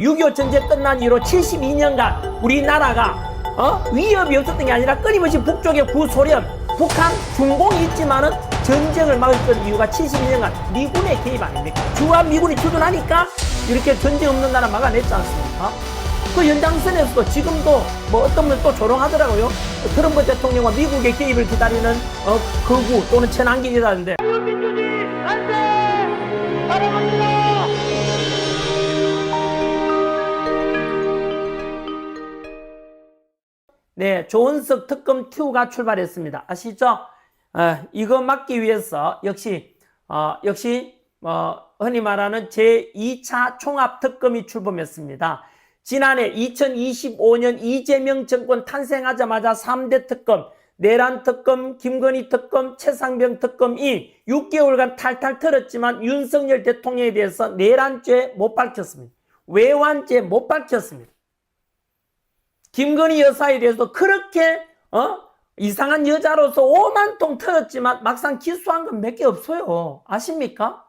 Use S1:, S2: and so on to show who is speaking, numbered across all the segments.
S1: 6.25 전쟁 끝난 이후로 72년간 우리나라가 위협이 없었던 게 아니라 끊임없이 북쪽에 구소련, 북한, 중공이 있지만은 전쟁을 막았던 이유가 72년간 미군의 개입 아닙니까? 주한 미군이 주둔하니까 이렇게 전쟁 없는 나라 막아냈지 않습니까? 그 연장선에서도 지금도 뭐 어떤 분들 또 조롱하더라고요. 트럼프 대통령과 미국의 개입을 기다리는 거구 또는 천안길이라는데. 자유민주주의 안돼! 사랑합니다! 네, 조은석 특검 2가 출발했습니다. 아시죠? 이거 막기 위해서 역시 흔히 말하는 제2차 총합특검이 출범했습니다. 지난해 2025년 이재명 정권 탄생하자마자 3대 특검, 내란 특검, 김건희 특검, 최상병 특검이 6개월간 탈탈 털었지만 윤석열 대통령에 대해서 내란죄 못 밝혔습니다. 외환죄 못 밝혔습니다. 김건희 여사에 대해서도 그렇게 이상한 여자로서 5만 통 털었지만 막상 기소한 건 몇 개 없어요. 아십니까?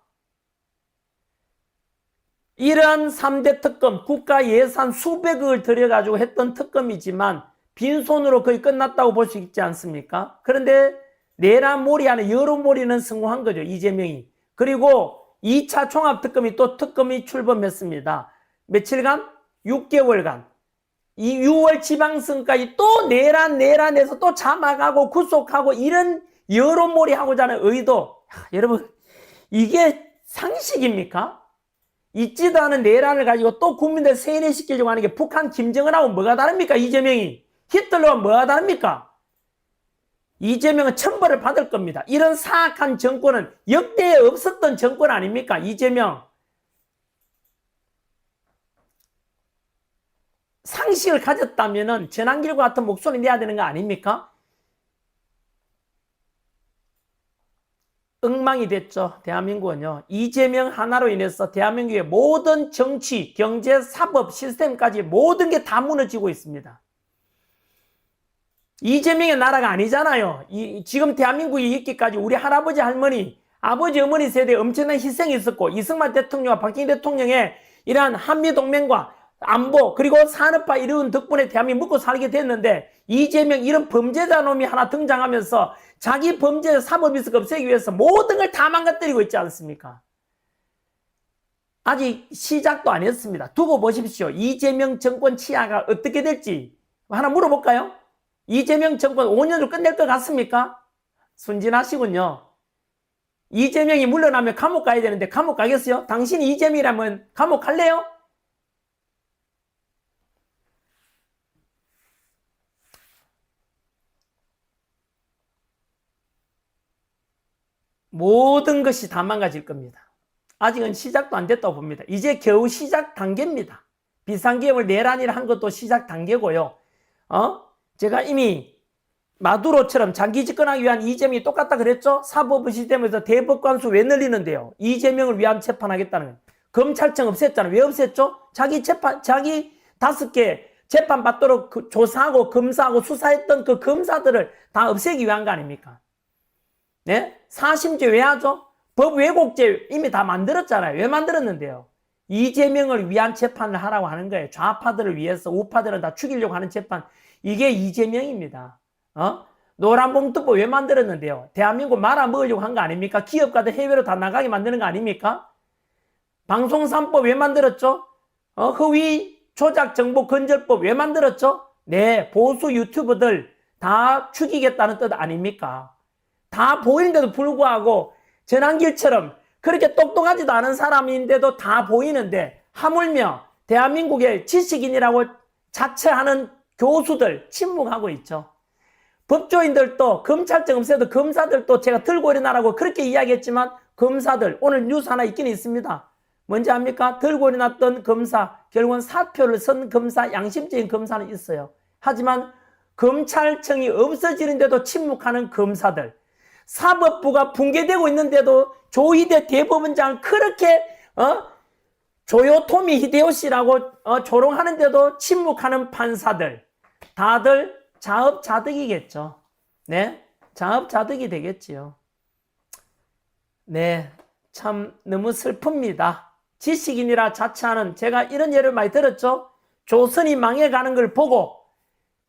S1: 이러한 3대 특검, 국가 예산 수백억을 들여가지고 했던 특검이지만 빈손으로 거의 끝났다고 볼 수 있지 않습니까? 그런데 내란몰이 안에 여론몰이는 성공한 거죠. 이재명이. 그리고 2차 총합특검이 또 특검이 출범했습니다. 며칠간? 6개월간. 이 6월 지방선까지 또 내란해서 또 자막하고 구속하고 이런 여론몰이 하고자 하는 의도. 여러분, 이게 상식입니까? 있지도 않은 내란을 가지고 또 국민들 세뇌시키려고 하는 게 북한 김정은하고 뭐가 다릅니까? 이재명이. 히틀러와 뭐가 다릅니까? 이재명은 천벌을 받을 겁니다. 이런 사악한 정권은 역대에 없었던 정권 아닙니까? 이재명. 상식을 가졌다면 전환길과 같은 목소리 내야 되는 거 아닙니까? 엉망이 됐죠. 대한민국은요. 이재명 하나로 인해서 대한민국의 모든 정치, 경제, 사법, 시스템까지 모든 게 다 무너지고 있습니다. 이재명의 나라가 아니잖아요. 지금 대한민국이 있기까지 우리 할아버지, 할머니, 아버지, 어머니 세대에 엄청난 희생이 있었고 이승만 대통령과 박정희 대통령의 이러한 한미동맹과 안보 그리고 산업화 이룬 덕분에 대한민국 먹고 살게 됐는데 이재명 이런 범죄자 놈이 하나 등장하면서 자기 범죄 사법이익 없애기 위해서 모든 걸 다 망가뜨리고 있지 않습니까? 아직 시작도 안 했습니다. 두고 보십시오. 이재명 정권 치하가 어떻게 될지 하나 물어볼까요? 이재명 정권 5년으로 끝낼 것 같습니까? 순진하시군요. 이재명이 물러나면 감옥 가야 되는데 감옥 가겠어요? 당신이 이재명이라면 감옥 갈래요? 모든 것이 다 망가질 겁니다. 아직은 시작도 안 됐다고 봅니다. 이제 겨우 시작 단계입니다. 비상계엄을 내란이라 한 것도 시작 단계고요. 제가 이미 마두로처럼 장기 집권하기 위한 이재명이 똑같다 그랬죠? 사법부 시스템에서 대법관수 왜 늘리는데요? 이재명을 위한 재판하겠다는 거예요. 검찰청 없앴잖아요. 왜 없앴죠? 자기 5개 재판 받도록 조사하고 검사하고 수사했던 그 검사들을 다 없애기 위한 거 아닙니까? 네? 사심죄 왜 하죠? 법 왜곡죄 이미 다 만들었잖아요. 왜 만들었는데요? 이재명을 위한 재판을 하라고 하는 거예요. 좌파들을 위해서 우파들은 다 죽이려고 하는 재판. 이게 이재명입니다. 노란봉투법 왜 만들었는데요? 대한민국 말아먹으려고 한 거 아닙니까? 기업가들 해외로 다 나가게 만드는 거 아닙니까? 방송 3법 왜 만들었죠? 허위 조작 정보 건절법 왜 만들었죠? 네, 보수 유튜버들 다 죽이겠다는 뜻 아닙니까? 다 보이는데도 불구하고 전환길처럼 그렇게 똑똑하지도 않은 사람인데도 다 보이는데 하물며 대한민국의 지식인이라고 자처하는 교수들 침묵하고 있죠. 법조인들도 검찰청 없애도 검사들도 제가 들고 일어나라고 그렇게 이야기했지만 검사들 오늘 뉴스 하나 있긴 있습니다. 뭔지 압니까? 들고 일어났던 검사 결국은 사표를 쓴 검사 양심적인 검사는 있어요. 하지만 검찰청이 없어지는데도 침묵하는 검사들 사법부가 붕괴되고 있는데도 조희대 대법원장 그렇게 조요토미 히데요시라고 조롱하는데도 침묵하는 판사들 다들 자업자득이겠죠. 네, 자업자득이 되겠지요. 네, 참 너무 슬픕니다. 지식인이라 자처하는, 제가 이런 예를 많이 들었죠. 조선이 망해가는 걸 보고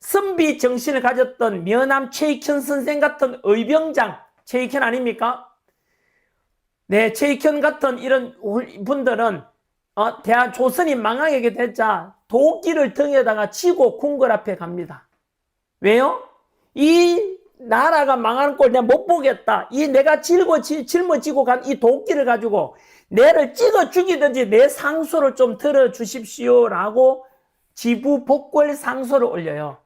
S1: 선비 정신을 가졌던 면함 최익현 선생 같은 의병장, 최익현 아닙니까? 네, 최익현 같은 이런 분들은 조선이 망하게 됐자 도끼를 등에다가 쥐고 궁궐 앞에 갑니다. 왜요? 이 나라가 망하는 꼴 내가 못 보겠다. 이 내가 짊어지고 간 이 도끼를 가지고 내를 찍어 죽이든지 내 상소를 좀 들어주십시오 라고 지부복골 상소를 올려요.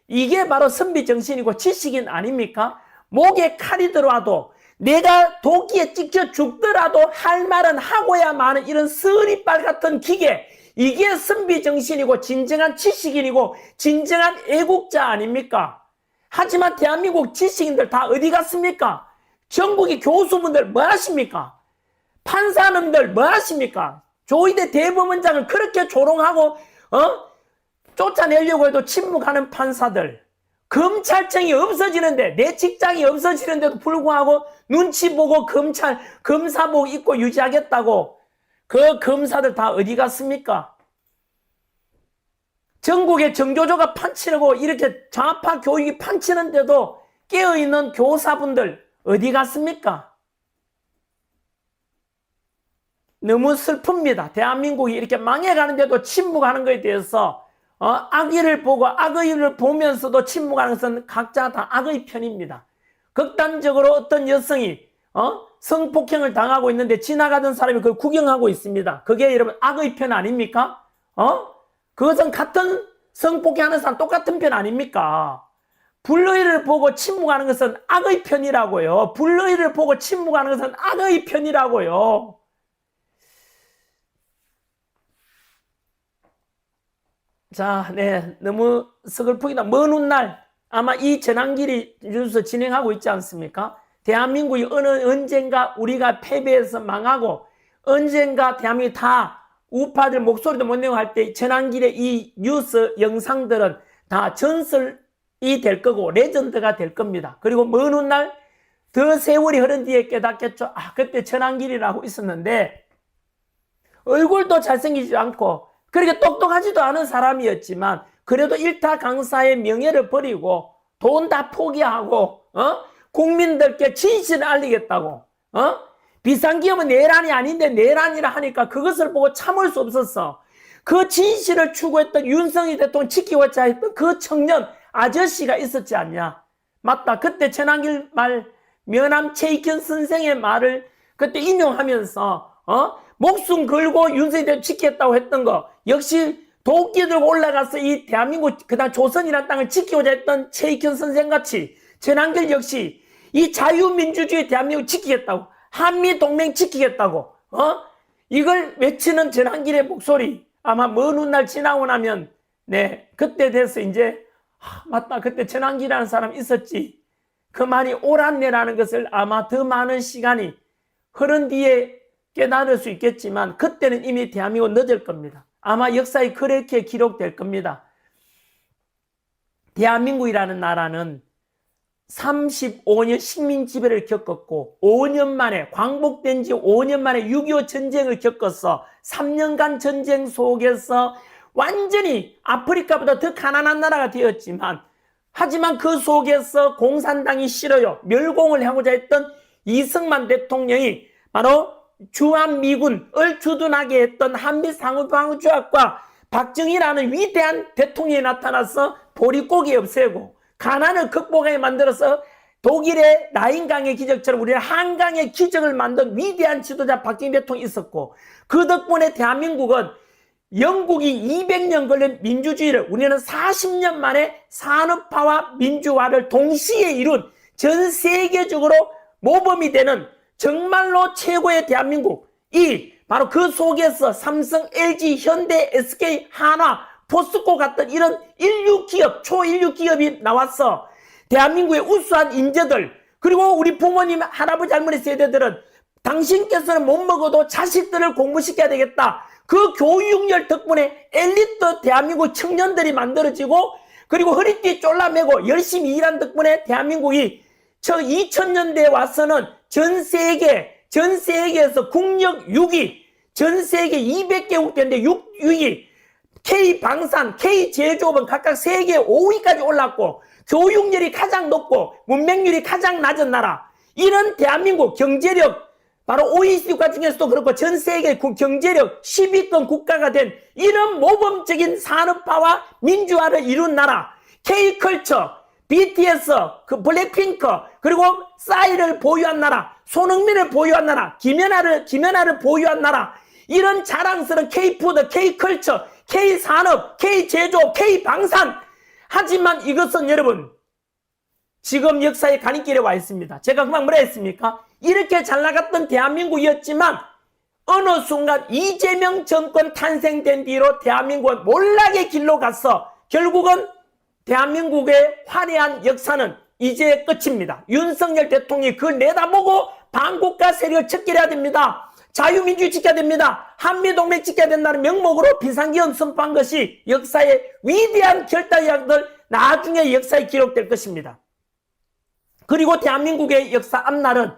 S1: 이게 바로 선비 정신이고 지식인 아닙니까? 목에 칼이 들어와도 내가 도끼에 찍혀 죽더라도 할 말은 하고야 마는 이런 서리빨 같은 기계, 이게 선비 정신이고 진정한 지식인이고 진정한 애국자 아닙니까? 하지만 대한민국 지식인들 다 어디 갔습니까? 전국의 교수분들 뭐 하십니까? 판사님들 뭐 하십니까? 조희대 대법원장을 그렇게 조롱하고 쫓아내려고 해도 침묵하는 판사들, 검찰청이 없어지는데, 내 직장이 없어지는데도 불구하고 눈치 보고 검사복 입고 유지하겠다고 그 검사들 다 어디 갔습니까? 전국에 정교조가 판치고 이렇게 좌파 교육이 판치는데도 깨어있는 교사분들 어디 갔습니까? 너무 슬픕니다. 대한민국이 이렇게 망해가는데도 침묵하는 것에 대해서 악의를 보고 악의를 보면서도 침묵하는 것은 각자 다 악의 편입니다. 극단적으로 어떤 여성이 성폭행을 당하고 있는데 지나가던 사람이 그걸 구경하고 있습니다. 그게 여러분 악의 편 아닙니까? 그것은 같은 성폭행하는 사람 똑같은 편 아닙니까? 불의를 보고 침묵하는 것은 악의 편이라고요. 불의를 보고 침묵하는 것은 악의 편이라고요. 자, 네, 너무 서글프기다. 먼 훗날 아마 이 전환길이 뉴스 진행하고 있지 않습니까? 대한민국이 언젠가 우리가 패배해서 망하고 언젠가 대한민국이 다 우파들 목소리도 못 내고 할 때 전환길의 이 뉴스 영상들은 다 전설이 될 거고 레전드가 될 겁니다. 그리고 먼 훗날 더 세월이 흐른 뒤에 깨닫겠죠. 그때 전환길이라고 있었는데 얼굴도 잘생기지 않고 그렇게 똑똑하지도 않은 사람이었지만 그래도 일타 강사의 명예를 버리고 돈 다 포기하고 국민들께 진실을 알리겠다고 비상기업은 내란이 아닌데 내란이라 하니까 그것을 보고 참을 수 없었어. 그 진실을 추구했던 윤석열 대통령 지키고자 했던 그 청년 아저씨가 있었지 않냐. 맞다. 그때 전환길 말 면함 최익현 선생의 말을 그때 인용하면서 목숨 걸고 윤석열 대통령 지키겠다고 했던 거 역시 도끼 들고 올라가서 이 대한민국 그다음 조선이라는 땅을 지키고자 했던 최익현 선생같이 전환길 역시 이 자유민주주의 대한민국 지키겠다고 한미동맹 지키겠다고 이걸 외치는 전환길의 목소리 아마 먼 훗날 지나고 나면 네 그때 돼서 이제 맞다 그때 전환길이라는 사람 있었지 그 말이 옳았네라는 것을 아마 더 많은 시간이 흐른 뒤에 깨달을 수 있겠지만 그때는 이미 대한민국 늦을 겁니다. 아마 역사에 그렇게 기록될 겁니다. 대한민국이라는 나라는 35년 식민지배를 겪었고 5년 만에 광복된 지 5년 만에 6.25 전쟁을 겪었어. 3년간 전쟁 속에서 완전히 아프리카보다 더 가난한 나라가 되었지만 하지만 그 속에서 공산당이 싫어요. 멸공을 하고자 했던 이승만 대통령이 바로 주한미군을 주둔하게 했던 한미상호방위조약과 박정희라는 위대한 대통령이 나타나서 보릿고개 없애고 가난을 극복하게 만들어서 독일의 라인강의 기적처럼 우리는 한강의 기적을 만든 위대한 지도자 박정희 대통령이 있었고 그 덕분에 대한민국은 영국이 200년 걸린 민주주의를 우리는 40년 만에 산업화와 민주화를 동시에 이룬 전 세계적으로 모범이 되는 정말로 최고의 대한민국이 바로 그 속에서 삼성, LG, 현대, SK, 한화, 포스코 같은 이런 인류 기업, 초인류 기업이 나왔어. 대한민국의 우수한 인재들 그리고 우리 부모님, 할아버지, 할머니 세대들은 당신께서는 못 먹어도 자식들을 공부시켜야 되겠다. 그 교육열 덕분에 엘리트 대한민국 청년들이 만들어지고 그리고 허리띠 쫄라매고 열심히 일한 덕분에 대한민국이 2000년대에 와서는 전 세계에서 국력 6위, 전 세계 200개국 되는데 6위, K방산, K제조업은 각각 세계 5위까지 올랐고 교육열이 가장 높고 문맹률이 가장 낮은 나라. 이런 대한민국 경제력, 바로 OECD 국가 중에서도 그렇고 전 세계 경제력 10위권 국가가 된 이런 모범적인 산업화와 민주화를 이룬 나라. K컬처, BTS, 블랙핑크, 그리고 싸이를 보유한 나라, 손흥민을 보유한 나라, 김연아를 보유한 나라. 이런 자랑스러운 K푸드, K컬처, K산업, K제조, K방산. 하지만 이것은 여러분 지금 역사의 가림길에 와 있습니다. 제가 그만 뭐라 했습니까? 이렇게 잘 나갔던 대한민국이었지만 어느 순간 이재명 정권 탄생된 뒤로 대한민국은 몰락의 길로 가서 결국은 대한민국의 화려한 역사는 이제 끝입니다. 윤석열 대통령이 그걸 내다보고 반국가 세력을 척결해야 됩니다. 자유민주주의 지켜야 됩니다. 한미동맹 지켜야 된다는 명목으로 비상계엄 선포한 것이 역사의 위대한 결단이들 나중에 역사에 기록될 것입니다. 그리고 대한민국의 역사 앞날은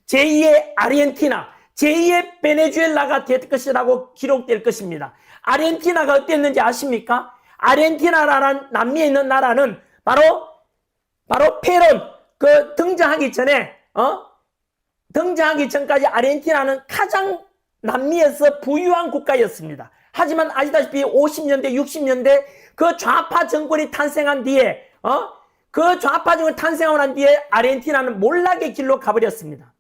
S1: 제2의 아르헨티나, 제2의 베네수엘라가 될 것이라고 기록될 것입니다. 아르헨티나가 어땠는지 아십니까? 아르헨티나라는 남미에 있는 나라는 바로 페론 등장하기 전까지 아르헨티나는 가장 남미에서 부유한 국가였습니다. 하지만 아시다시피 50년대, 60년대 그 좌파 정권이 탄생한 뒤에 그 좌파 정권이 탄생하고 난 뒤에 아르헨티나는 몰락의 길로 가버렸습니다.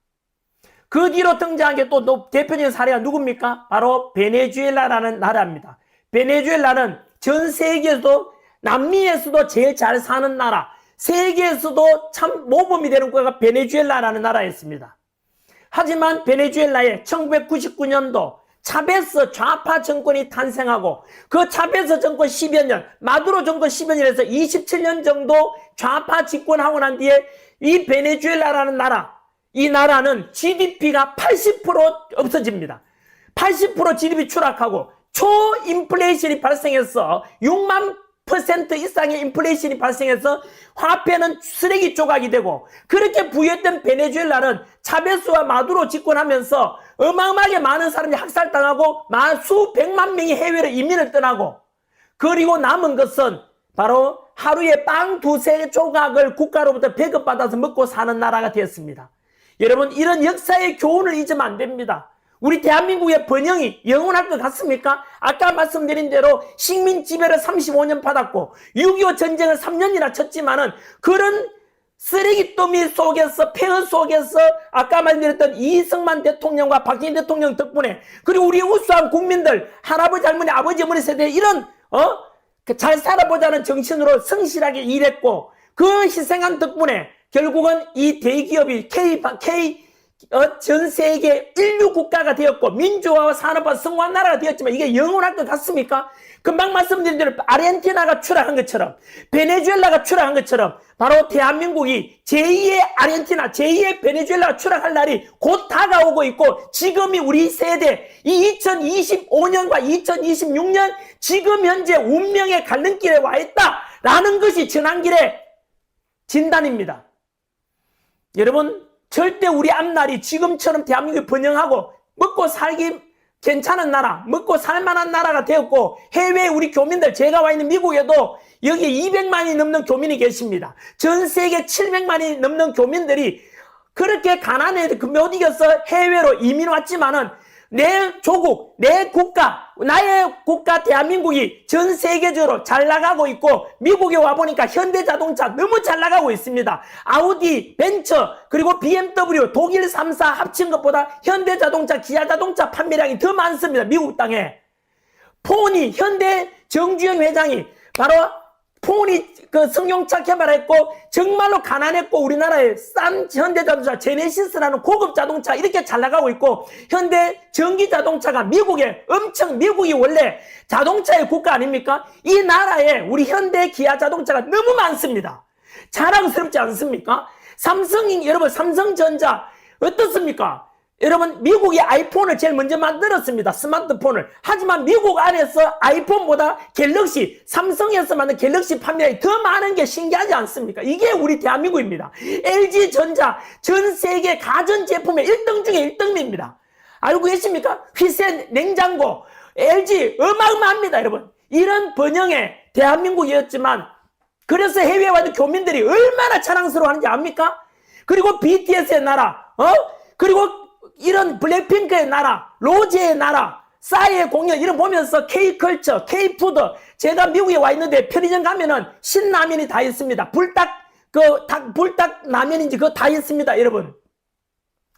S1: 그 뒤로 등장한 게 또 대표적인 사례가 누굽니까? 바로 베네수엘라라는 나라입니다. 베네수엘라는 전 세계에서도 남미에서도 제일 잘 사는 나라, 세계에서도 참 모범이 되는 국가가 베네수엘라라는 나라였습니다. 하지만 베네수엘라에 1999년도 차베스 좌파 정권이 탄생하고 그 차베스 정권 10여 년, 마두로 정권 10여 년에서 27년 정도 좌파 집권하고 난 뒤에 이 베네수엘라라는 나라, 이 나라는 GDP가 80% 없어집니다. 80% GDP 추락하고 초인플레이션이 발생해서 6만 % 이상의 인플레이션이 발생해서 화폐는 쓰레기 조각이 되고, 그렇게 부유했던 베네수엘라는 차베스와 마두로 집권하면서 어마어마하게 많은 사람이 학살당하고 수백만 명이 해외로 이민을 떠나고, 그리고 남은 것은 바로 하루에 빵 두세 조각을 국가로부터 배급받아서 먹고 사는 나라가 되었습니다. 여러분, 이런 역사의 교훈을 잊으면 안 됩니다. 우리 대한민국의 번영이 영원할 것 같습니까? 아까 말씀드린 대로 식민지배를 35년 받았고 6.25 전쟁을 3년이나 쳤지만은 그런 쓰레기 더미 속에서, 폐허 속에서 아까 말씀드렸던 이승만 대통령과 박정희 대통령 덕분에, 그리고 우리 우수한 국민들, 할아버지, 할머니, 아버지, 어머니 세대에 이런 잘 살아보자는 정신으로 성실하게 일했고, 그 희생한 덕분에 결국은 이 대기업이 전 세계 인류 국가가 되었고 민주화와 산업화 성공한 나라가 되었지만 이게 영원할 것 같습니까? 금방 말씀드린 대로 아르헨티나가 추락한 것처럼, 베네수엘라가 추락한 것처럼 바로 대한민국이 제2의 아르헨티나, 제2의 베네수엘라가 추락할 날이 곧 다가오고 있고, 지금이 우리 세대 이 2025년과 2026년 지금 현재 운명의 갈림길에 와 있다라는 것이 전한길의 진단입니다. 여러분, 절대 우리 앞날이 지금처럼 대한민국이 번영하고 먹고 살기 괜찮은 나라, 먹고 살만한 나라가 되었고, 해외에 우리 교민들, 제가 와 있는 미국에도 여기 200만이 넘는 교민이 계십니다. 전 세계 700만이 넘는 교민들이 그렇게 가난에 못 이겨서 해외로 이민 왔지만은 내 조국, 내 국가, 나의 국가 대한민국이 전 세계적으로 잘 나가고 있고, 미국에 와보니까 현대자동차 너무 잘 나가고 있습니다. 아우디, 벤처, 그리고 BMW, 독일 3사 합친 것보다 현대자동차, 기아자동차 판매량이 더 많습니다. 미국 땅에. 포니, 현대 정주영 회장이 바로 포니 승용차 개발했고, 정말로 가난했고 우리나라에 싼 현대자동차 제네시스라는 고급 자동차 이렇게 잘 나가고 있고, 현대 전기자동차가 미국이 원래 자동차의 국가 아닙니까? 이 나라에 우리 현대 기아자동차가 너무 많습니다. 자랑스럽지 않습니까? 여러분, 삼성전자 어떻습니까? 여러분, 미국이 아이폰을 제일 먼저 만들었습니다. 스마트폰을. 하지만 미국 안에서 아이폰보다 갤럭시, 삼성에서 만든 갤럭시 판매량이 더 많은 게 신기하지 않습니까? 이게 우리 대한민국입니다. LG전자 전 세계 가전제품의 1등 중에 1등입니다. 알고 계십니까? 휘센 냉장고, LG 어마어마합니다, 여러분. 이런 번영의 대한민국이었지만 그래서 해외에 와도 교민들이 얼마나 자랑스러워하는지 압니까? 그리고 BTS의 나라, 그리고 이런 블랙핑크의 나라, 로제의 나라, 싸이의 공연 이런 보면서 K컬처, K푸드, 제가 미국에 와 있는데 편의점 가면은 신라면이 다 있습니다. 불닭 라면인지 그거 다 있습니다, 여러분.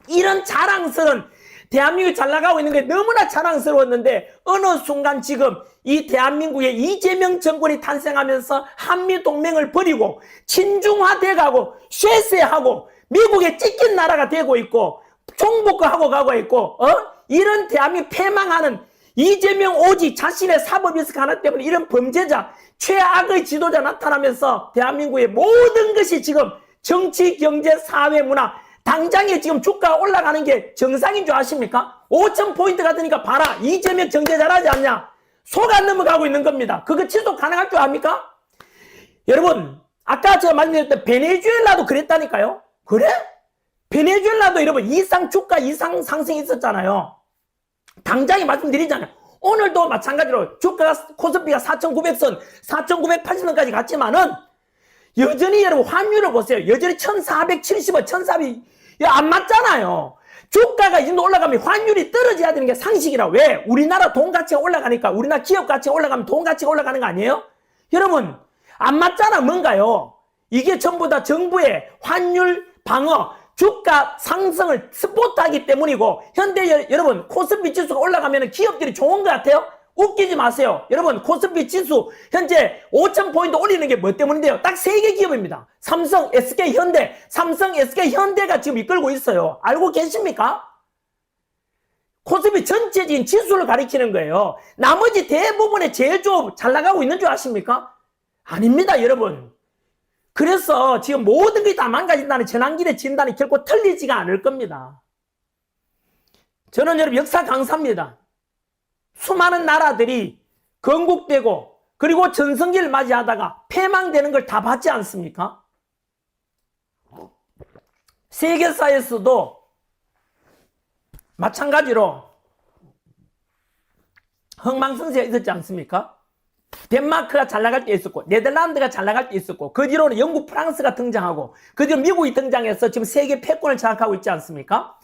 S1: 이런 자랑스러운 대한민국이 잘 나가고 있는 게 너무나 자랑스러웠는데 어느 순간 지금 이 대한민국에 이재명 정권이 탄생하면서 한미동맹을 버리고 친중화돼가고 쇠퇴하고 미국에 찢긴 나라가 되고 있고 종북하고 가고 있고 이런 대한민국 패망하는 이재명 오지 자신의 사법이스크 하나 때문에 이런 범죄자 최악의 지도자 나타나면서 대한민국의 모든 것이 지금 정치, 경제, 사회, 문화 당장에 지금 주가가 올라가는 게 정상인 줄 아십니까? 5,000포인트 같으니까 봐라. 이재명 경제 잘하지 않냐? 속 안 넘어가고 있는 겁니다. 그거 지속 가능할 줄 압니까? 여러분, 아까 제가 말씀드렸던 베네수엘라도 그랬다니까요? 그래? 베네수엘라도 여러분 주가 이상 상승이 있었잖아요. 당장에 말씀드리잖아요. 오늘도 마찬가지로 주가가 코스피가 4,900선, 4,980선까지 갔지만은 여전히 여러분 환율을 보세요. 여전히 1,470원, 1,400, 안 맞잖아요. 주가가 이 정도 올라가면 환율이 떨어져야 되는 게 상식이라. 왜? 우리나라 돈 가치가 올라가니까 우리나라 기업 가치가 올라가면 돈 가치가 올라가는 거 아니에요? 여러분 안 맞잖아. 뭔가요? 이게 전부 다 정부의 환율 방어, 주가 상승을 스포트하기 때문이고 현대 여러분 코스피 지수가 올라가면 기업들이 좋은 것 같아요? 웃기지 마세요. 여러분 코스피 지수 현재 5,000포인트 올리는 게 뭐 때문인데요? 딱 3개 기업입니다. 삼성, SK, 현대. 삼성, SK, 현대가 지금 이끌고 있어요. 알고 계십니까? 코스피 전체적인 지수를 가리키는 거예요. 나머지 대부분의 제일 좀 잘 나가고 있는 줄 아십니까? 아닙니다, 여러분. 그래서 지금 모든 게 다 망가진다는 전환길의 진단이 결코 틀리지가 않을 겁니다. 저는 여러분 역사 강사입니다. 수많은 나라들이 건국되고 그리고 전성기를 맞이하다가 패망되는 걸 다 봤지 않습니까? 세계사에서도 마찬가지로 흥망성쇠가 있었지 않습니까? 덴마크가 잘 나갈 때 있었고 네덜란드가 잘 나갈 때 있었고 그 뒤로는 영국, 프랑스가 등장하고 그 뒤로 미국이 등장해서 지금 세계 패권을 장악하고 있지 않습니까?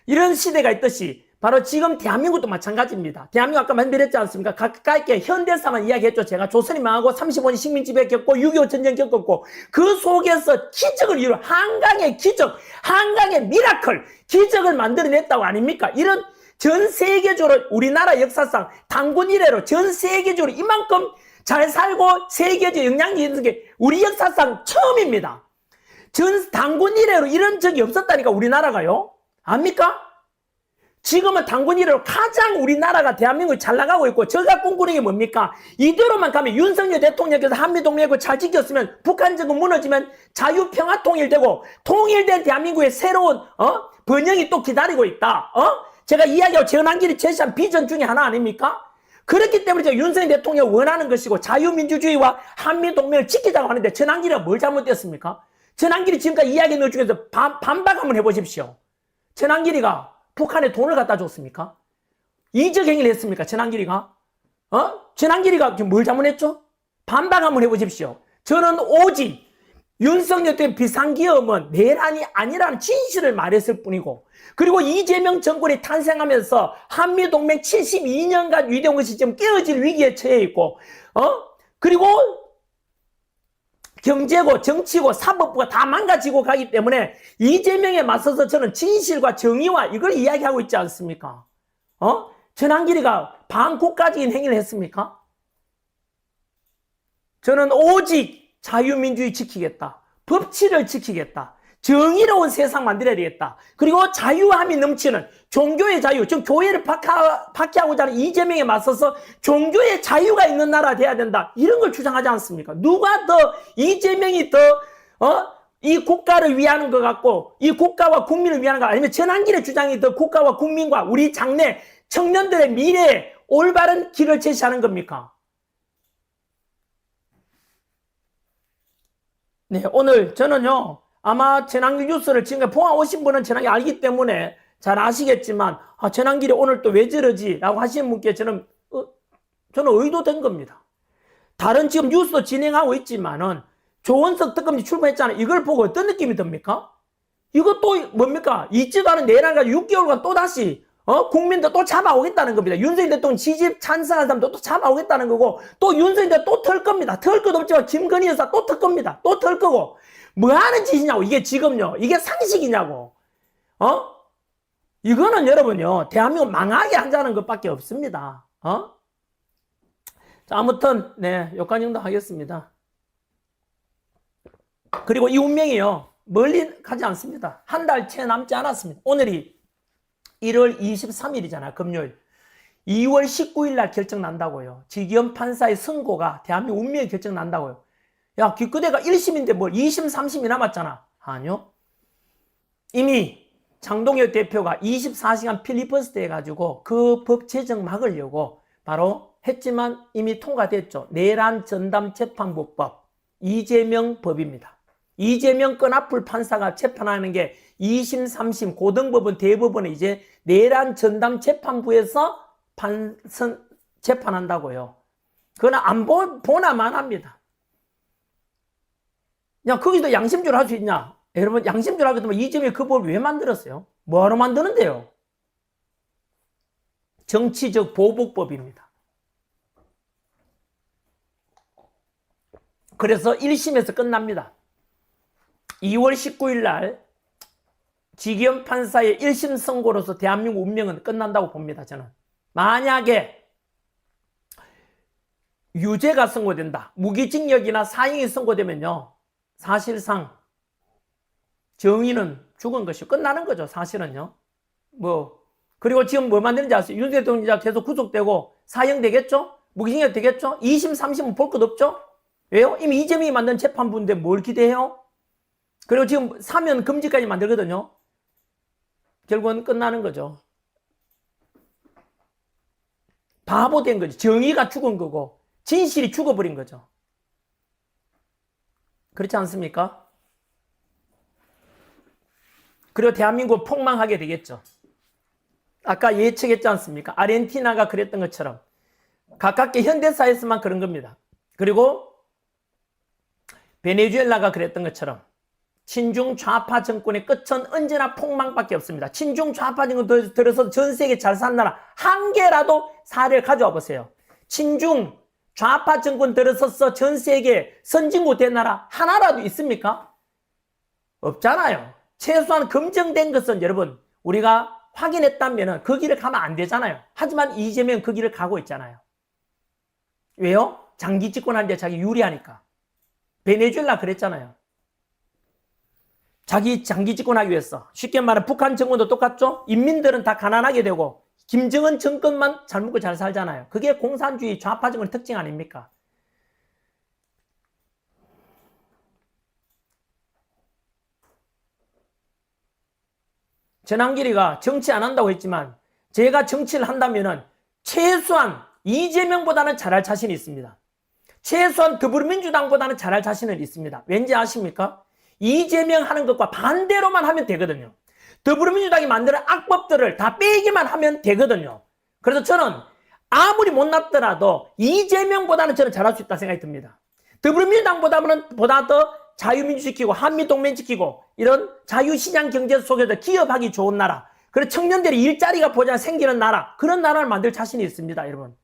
S1: 이런 시대가 있듯이 바로 지금 대한민국도 마찬가지입니다. 대한민국 아까 말씀드렸지 않습니까? 가까이 현대사만 이야기했죠. 제가 조선이 망하고 35년 식민지배 겪고 6.25 전쟁 겪었고 그 속에서 기적을 이룬 한강의 기적, 한강의 미라클, 기적을 만들어냈다고 아닙니까? 이런 전 세계적으로 우리나라 역사상 단군 이래로 전 세계적으로 이만큼 잘 살고 세계적 영향력이 있는 게 우리 역사상 처음입니다. 전 단군 이래로 이런 적이 없었다니까 우리나라가요. 압니까? 지금은 단군 이래로 가장 우리나라가 대한민국이 잘 나가고 있고 제가 꿈꾸는 게 뭡니까? 이대로만 가면 윤석열 대통령께서 한미동맹을 잘 지켰으면 북한 정권 무너지면 자유평화통일되고 통일된 대한민국의 새로운 번영이 또 기다리고 있다. 제가 이야기하고 전환길이 제시한 비전 중에 하나 아닙니까? 그렇기 때문에 제가 윤석열 대통령이 원하는 것이고 자유민주주의와 한미동맹을 지키자고 하는데 전환길이가 뭘 잘못했습니까? 전환길이 지금까지 이야기한 것 중에서 반박 한번 해보십시오. 전환길이가 북한에 돈을 갖다 줬습니까? 이적 행위를 했습니까? 전환길이가? 전환길이가 뭘 잘못했죠? 반박 한번 해보십시오. 저는 오직 윤석열 때 비상기업은 내란이 아니라는 진실을 말했을 뿐이고 그리고 이재명 정권이 탄생하면서 한미동맹 72년간 유지된 것이 지금 깨어질 위기에 처해 있고 그리고 경제고 정치고 사법부가 다 망가지고 가기 때문에 이재명에 맞서서 저는 진실과 정의와 이걸 이야기하고 있지 않습니까? 전환길이가 반국가적인 행위를 했습니까? 저는 오직 자유민주주의 지키겠다. 법치를 지키겠다. 정의로운 세상 만들어야 되겠다. 그리고 자유함이 넘치는 종교의 자유, 즉 교회를 박해하고자 하는 이재명에 맞서서 종교의 자유가 있는 나라가 돼야 된다. 이런 걸 주장하지 않습니까? 누가 더 이재명이 더 이 국가를 위하는 것 같고 이 국가와 국민을 위하는 것 아니면 전환길의 주장이 더 국가와 국민과 우리 장래 청년들의 미래에 올바른 길을 제시하는 겁니까? 네, 오늘 저는요 아마 전환길 뉴스를 지금까지 보아 오신 분은 전환길 알기 때문에 잘 아시겠지만 전환길이 오늘 또 왜 저러지? 라고 하시는 분께 저는 의도된 겁니다. 다른 지금 뉴스도 진행하고 있지만은 조원석 특검이 출범했잖아요. 이걸 보고 어떤 느낌이 듭니까? 이거 또 뭡니까? 있지도 않은 내란과 6개월간 또다시 국민들 또 잡아오겠다는 겁니다. 윤석열 대통령 지지 찬성하는 사람도 또 잡아오겠다는 거고, 또 윤석열 대통령 또 털 겁니다. 털 것도 없지만 김건희 여사 또 털 겁니다. 또 털 거고. 뭐 하는 짓이냐고, 이게 지금요. 이게 상식이냐고. 이거는 여러분요, 대한민국 망하게 하자는 것밖에 없습니다. 자, 아무튼, 네, 여기까지 정도 하겠습니다. 그리고 이 운명이요, 멀리 가지 않습니다. 한 달 채 남지 않았습니다. 오늘이 1월 23일이잖아요. 금요일. 2월 19일 날 결정 난다고요. 지기현 판사의 선고가 대한민국 운명이 결정 난다고요. 야, 그대가 1심인데 뭘 2심, 3심이 남았잖아. 아니요. 이미 장동혁 대표가 24시간 필리버스터 해가지고 그 법 제정 막으려고 바로 했지만 이미 통과됐죠. 내란 전담 재판부법, 이재명 법입니다. 이재명 건앞을 판사가 재판하는 게 2심, 3심, 고등법원, 대법원에 이제 내란 전담 재판부에서 재판한다고요. 그건 안 보나만 합니다. 야, 거기서 양심적으로 할 수 있냐? 여러분, 양심적으로 하겠다면 이재명이 그 법을 왜 만들었어요? 뭐하러 만드는데요? 정치적 보복법입니다. 그래서 1심에서 끝납니다. 2월 19일 날 지기현 판사의 1심 선고로서 대한민국 운명은 끝난다고 봅니다. 저는. 만약에 유죄가 선고된다, 무기징역이나 사형이 선고되면요, 사실상 정의는 죽은 것이 끝나는 거죠. 사실은요. 그리고 지금 뭐 만드는지 아세요? 윤석열 대통령이 계속 구속되고 사형 되겠죠? 무기징역 되겠죠? 2심, 3심은 볼 것 없죠? 왜요? 이미 이재명이 만든 재판부인데 뭘 기대해요? 그리고 지금 사면 금지까지 만들거든요. 결국은 끝나는 거죠. 바보 된 거죠. 정의가 죽은 거고 진실이 죽어버린 거죠. 그렇지 않습니까? 그리고 대한민국 폭망하게 되겠죠. 아까 예측했지 않습니까? 아르헨티나가 그랬던 것처럼 가깝게 현대사에서만 그런 겁니다. 그리고 베네수엘라가 그랬던 것처럼 친중 좌파 정권의 끝은 언제나 폭망밖에 없습니다. 친중 좌파 정권 들어서 전 세계 잘 사는 나라 한 개라도 사례를 가져와 보세요. 친중 좌파 정권 들어서서 전 세계 선진국 된 나라 하나라도 있습니까? 없잖아요. 최소한 검증된 것은 여러분 우리가 확인했다면 그 길을 가면 안 되잖아요. 하지만 이재명 그 길을 가고 있잖아요. 왜요? 장기 집권하는데 자기 유리하니까. 베네수엘라 그랬잖아요. 자기 장기 집권하기 위해서. 쉽게 말하면 북한 정권도 똑같죠? 인민들은 다 가난하게 되고 김정은 정권만 잘 먹고 잘 살잖아요. 그게 공산주의 좌파 정권의 특징 아닙니까? 전환길이가 정치 안 한다고 했지만 제가 정치를 한다면은 최소한 이재명보다는 잘할 자신이 있습니다. 최소한 더불어민주당보다는 잘할 자신은 있습니다. 왠지 아십니까? 이재명 하는 것과 반대로만 하면 되거든요. 더불어민주당이 만드는 악법들을 다 빼기만 하면 되거든요. 그래서 저는 아무리 못났더라도 이재명보다는 저는 잘할 수 있다 생각이 듭니다. 더불어민주당보다 더 자유민주 지키고 한미동맹 지키고 이런 자유시장 경제 속에서 기업하기 좋은 나라, 그리고 청년들이 일자리가 보장 생기는 나라, 그런 나라를 만들 자신이 있습니다. 여러분.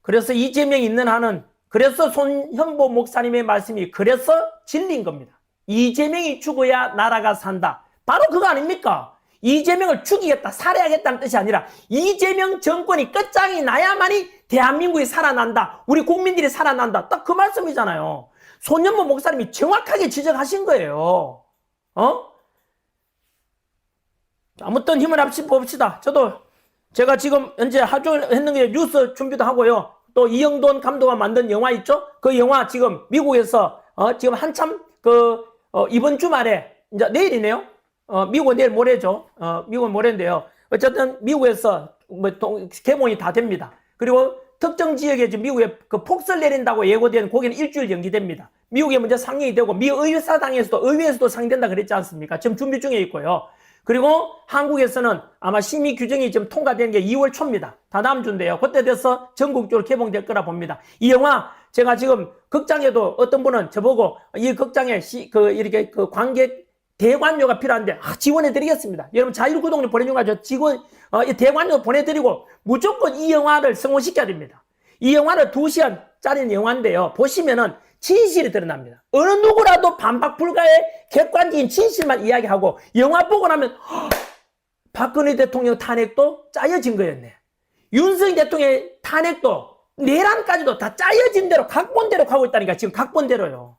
S1: 그래서 이재명이 있는 한은, 그래서 손현보 목사님의 말씀이 그래서 진리인 겁니다. 이재명이 죽어야 나라가 산다. 바로 그거 아닙니까? 이재명을 죽이겠다, 살해하겠다는 뜻이 아니라 이재명 정권이 끝장이 나야만이 대한민국이 살아난다. 우리 국민들이 살아난다. 딱 그 말씀이잖아요. 손현보 목사님이 정확하게 지적하신 거예요. 아무튼 힘을 합쳐봅시다. 제가 지금 현재 하루 했는 게 뉴스 준비도 하고요. 또 이영돈 감독가 만든 영화 있죠? 그 영화 지금 미국에서 지금 한참 이번 주말에 이제 내일이네요. 미국은 내일 모레죠. 미국은 모레인데요. 어쨌든 미국에서 개봉이 다 됩니다. 그리고 특정 지역에 지금 미국에 그 폭설 내린다고 예고된 거기는 일주일 연기됩니다. 미국에 먼저 상영이 되고 미 의사당에서도 의회에서도 상영된다 그랬지 않습니까? 지금 준비 중에 있고요. 그리고 한국에서는 아마 심의 규정이 지금 통과된 게 2월 초입니다. 다다음 주인데요. 그때 돼서 전국적으로 개봉될 거라 봅니다. 이 영화 제가 지금 극장에도 어떤 분은 저보고 이 극장에 이렇게 관객 대관료가 필요한데 지원해 드리겠습니다. 여러분 자율구독료 보내준 거 대관료 보내드리고 무조건 이 영화를 성공시켜야 됩니다. 이 영화는 2시간짜리 영화인데요. 보시면은 진실이 드러납니다. 어느 누구라도 반박 불가의 객관적인 진실만 이야기하고 영화 보고 나면 박근혜 대통령 탄핵도 짜여진 거였네. 윤석열 대통령의 탄핵도 내란까지도 다 짜여진 대로 각본대로 가고 있다니까. 지금 각본대로요.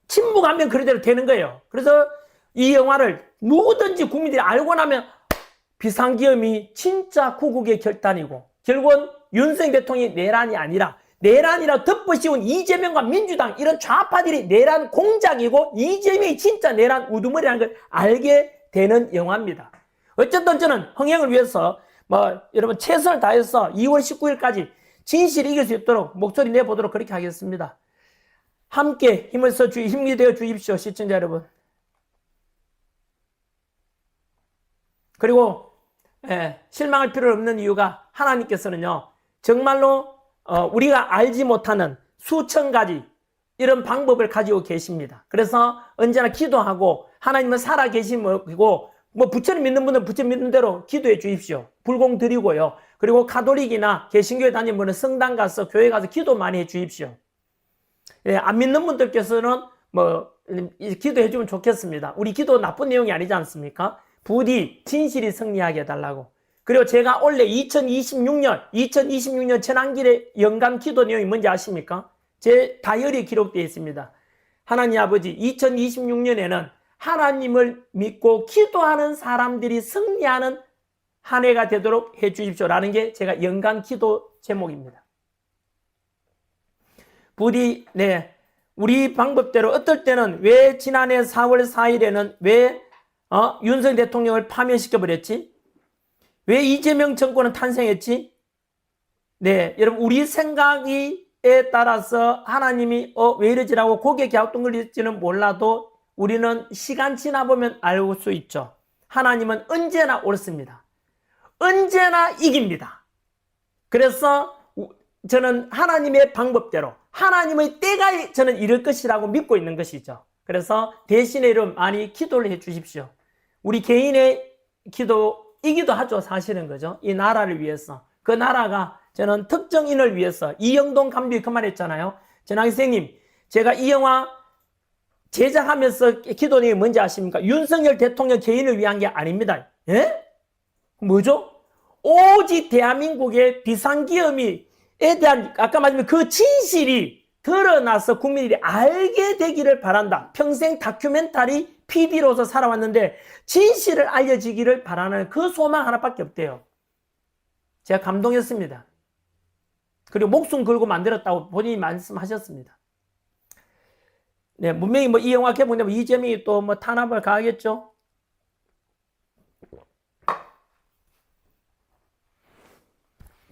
S1: 침묵하면 그대로 되는 거예요. 그래서 이 영화를 누구든지 국민들이 알고 나면 비상계엄이 진짜 구국의 결단이고 결국은 윤석열 대통령이 내란이 아니라 내란이라 덮어씌운 이재명과 민주당 이런 좌파들이 내란 공작이고 이재명이 진짜 내란 우두머리라는 걸 알게 되는 영화입니다. 어쨌든 저는 흥행을 위해서 여러분 최선을 다해서 2월 19일까지 진실이 이길 수 있도록 목소리 내보도록 그렇게 하겠습니다. 함께 힘이 되어 주십시오, 시청자 여러분. 그리고 실망할 필요 없는 이유가 하나님께서는요 정말로 우리가 알지 못하는 수천 가지 이런 방법을 가지고 계십니다. 그래서 언제나 기도하고 하나님은 살아계시고 부처를 믿는 분은 부처 믿는 대로 기도해 주십시오. 불공 드리고요. 그리고 가톨릭이나 개신교에 다니는 분은 성당 가서 교회 가서 기도 많이 해 주십시오. 안 믿는 분들께서는 기도해 주면 좋겠습니다. 우리 기도 나쁜 내용이 아니지 않습니까? 부디 진실이 승리하게 해달라고. 그리고 제가 원래 2026년 천안길의 연간 기도 내용이 뭔지 아십니까? 제 다이어리에 기록되어 있습니다. 하나님 아버지 2026년에는 하나님을 믿고 기도하는 사람들이 승리하는 한 해가 되도록 해 주십시오라는 게 제가 연간 기도 제목입니다. 부디 우리 방법대로 어떨 때는 왜 지난해 4월 4일에는 왜 윤석열 대통령을 파면시켜버렸지? 왜 이재명 정권은 탄생했지? 여러분 우리 생각에 따라서 하나님이 왜 이러지라고 고개 갸우뚱거릴지는 몰라도 우리는 시간 지나보면 알 수 있죠. 하나님은 언제나 옳습니다. 언제나 이깁니다. 그래서 저는 하나님의 방법대로 하나님의 때가 저는 이럴 것이라고 믿고 있는 것이죠. 그래서 대신에 이름 많이 기도를 해 주십시오. 우리 개인의 기도이기도 하죠. 사실은 그죠. 이 나라를 위해서. 그 나라가 저는 특정인을 위해서 이영동 감독이 그 말 했잖아요. 전학생님 제가 이 영화 제작하면서 기도 내용이 뭔지 아십니까? 윤석열 대통령 개인을 위한 게 아닙니다. 뭐죠? 오직 대한민국의 비상기업에 대한 아까 말씀드린 그 진실이 드러나서 국민들이 알게 되기를 바란다. 평생 다큐멘터리 PD로서 살아왔는데 진실을 알려지기를 바라는 그 소망 하나밖에 없대요. 제가 감동했습니다. 그리고 목숨 걸고 만들었다고 본인이 말씀하셨습니다. 분명히 이 영화 개봉되면 이재명이 또 탄압을 가하겠죠.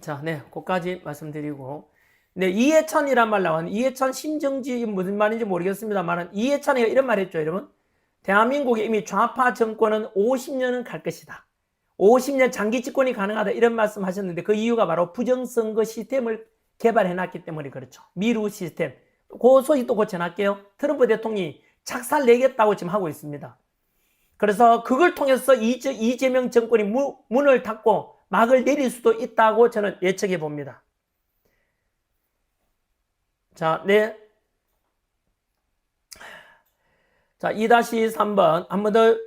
S1: 자, 그까지 말씀드리고. 이해찬이란 말 나왔는데, 이해찬 심정지 무슨 말인지 모르겠습니다만, 이해찬이가 이런 말 했죠, 여러분. 대한민국에 이미 좌파 정권은 50년은 갈 것이다. 50년 장기 집권이 가능하다. 이런 말씀 하셨는데, 그 이유가 바로 부정선거 시스템을 개발해놨기 때문에 그렇죠. 미루 시스템. 그 소식도 곧 전할게요. 트럼프 대통령이 착살 내겠다고 지금 하고 있습니다. 그래서 그걸 통해서 이재명 정권이 문을 닫고 막을 내릴 수도 있다고 저는 예측해 봅니다. 자, 자, 2-3번. 한 번 더,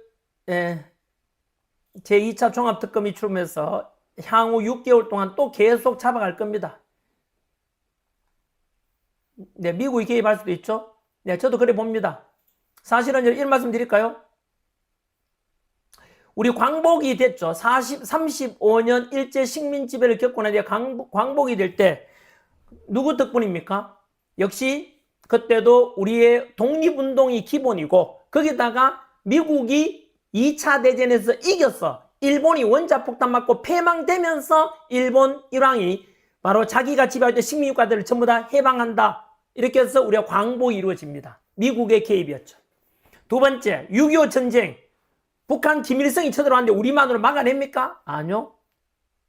S1: 제2차 종합특검이 출범해서 향후 6개월 동안 또 계속 잡아갈 겁니다. 미국이 개입할 수도 있죠. 저도 그래 봅니다. 사실은 이런 말씀 드릴까요? 우리 광복이 됐죠. 35년 일제 식민 지배를 겪고 나서 광복이 될 때 누구 덕분입니까? 역시 그때도 우리의 독립운동이 기본이고 거기다가 미국이 2차 대전에서 이겼어. 일본이 원자폭탄 맞고 패망되면서 일본 일왕이 바로 자기가 지배할 때 식민국가들을 전부 다 해방한다. 이렇게 해서 우리가 광복이 이루어집니다. 미국의 개입이었죠. 두 번째, 6.25 전쟁. 북한 김일성이 쳐들어왔는데 우리만으로 막아냅니까? 아니요.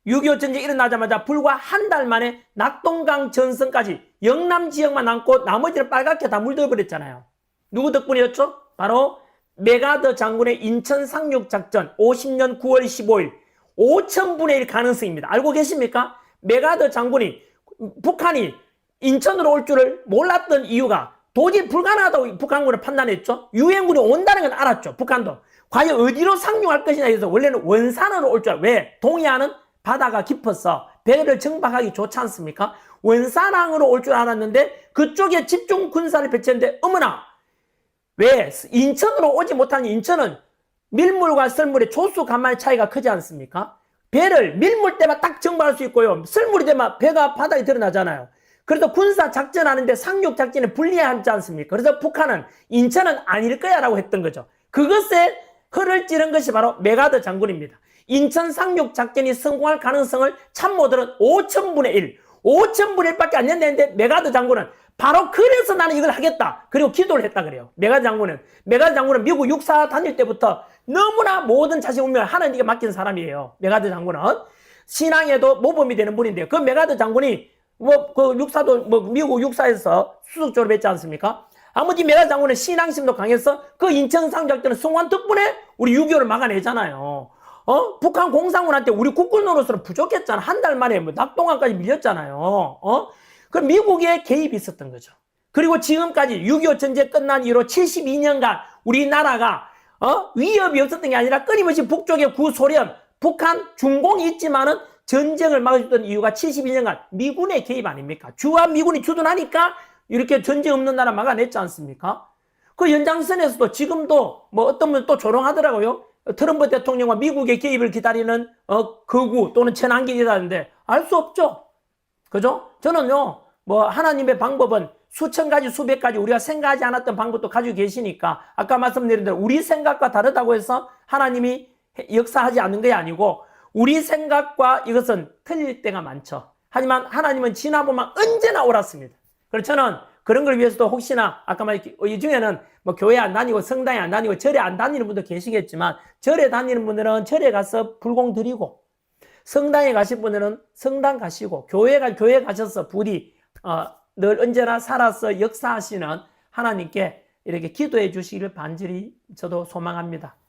S1: 6.25 전쟁 일어나자마자 불과 한 달 만에 낙동강 전선까지 영남 지역만 남고 나머지는 빨갛게 다 물들어버렸잖아요. 누구 덕분이었죠? 바로 메가더 장군의 인천 상륙 작전 50년 9월 15일 5천분의 1 가능성입니다. 알고 계십니까? 메가더 장군이 북한이 인천으로 올 줄을 몰랐던 이유가 도저히 불가능하다고 북한군을 판단했죠. 유엔군이 온다는 건 알았죠. 북한도. 과연 어디로 상륙할 것이냐 해서 원래는 원산으로 올 줄 알아요. 왜? 동해안은 바다가 깊어서 배를 정박하기 좋지 않습니까? 원산항으로 올 줄 알았는데 그쪽에 집중 군사를 배치했는데 어머나 왜 인천으로 오지 못하는 인천은 밀물과 썰물의 조수 간만의 차이가 크지 않습니까? 배를 밀물 때만 딱 정박할 수 있고요. 썰물이 되면 배가 바다에 드러나잖아요. 그래서 군사 작전하는데 상륙 작전에 불리하지 않습니까? 그래서 북한은 인천은 아닐 거야 라고 했던 거죠. 그것에 허를 찌른 것이 바로 메가더 장군입니다. 인천 상륙 작전이 성공할 가능성을 참모들은 5천분의 1, 5천분의 1밖에 안 된다는데 메가더 장군은 바로 그래서 나는 이걸 하겠다. 그리고 기도를 했다 그래요. 메가더 장군은 미국 육사 다닐 때부터 너무나 모든 자신 운명을 하나님께 맡긴 사람이에요. 메가더 장군은 신앙에도 모범이 되는 분인데 그 메가더 장군이 그 육사도 미국 육사에서 수석 졸업했지 않습니까? 아무튼 메가더 장군은 신앙심도 강해서 그 인천 상륙 작전은 성공 덕분에 우리 6.25를 막아내잖아요. 북한 공산군한테 우리 국군으로서는 부족했잖아. 한 달 만에 낙동강까지 밀렸잖아요. 그 미국의 개입이 있었던 거죠. 그리고 지금까지 6.25 전쟁 끝난 이후로 72년간 우리나라가 위협이 없었던 게 아니라 끊임없이 북쪽의 구소련, 북한, 중공이 있지만은 전쟁을 막아줬던 이유가 72년간 미군의 개입 아닙니까? 주와 미군이 주둔하니까 이렇게 전쟁 없는 나라 막아냈지 않습니까? 그 연장선에서도 지금도 어떤 분은 또 조롱하더라고요. 트럼프 대통령과 미국의 개입을 기다리는 거구 또는 천안길이라는데 알 수 없죠. 그죠? 저는요, 하나님의 방법은 수천 가지, 수백 가지 우리가 생각하지 않았던 방법도 가지고 계시니까 아까 말씀드린 대로 우리 생각과 다르다고 해서 하나님이 역사하지 않는 게 아니고 우리 생각과 이것은 틀릴 때가 많죠. 하지만 하나님은 지나보면 언제나 옳았습니다. 그래서 저는 그런 걸 위해서도 혹시나 아까 말했 이 중에는 교회 안 다니고 성당에 안 다니고 절에 안 다니는 분도 계시겠지만 절에 다니는 분들은 절에 가서 불공 드리고 성당에 가신 분들은 성당 가시고 교회 가셔서 부디 늘 언제나 살아서 역사하시는 하나님께 이렇게 기도해 주시기를 반절히 저도 소망합니다.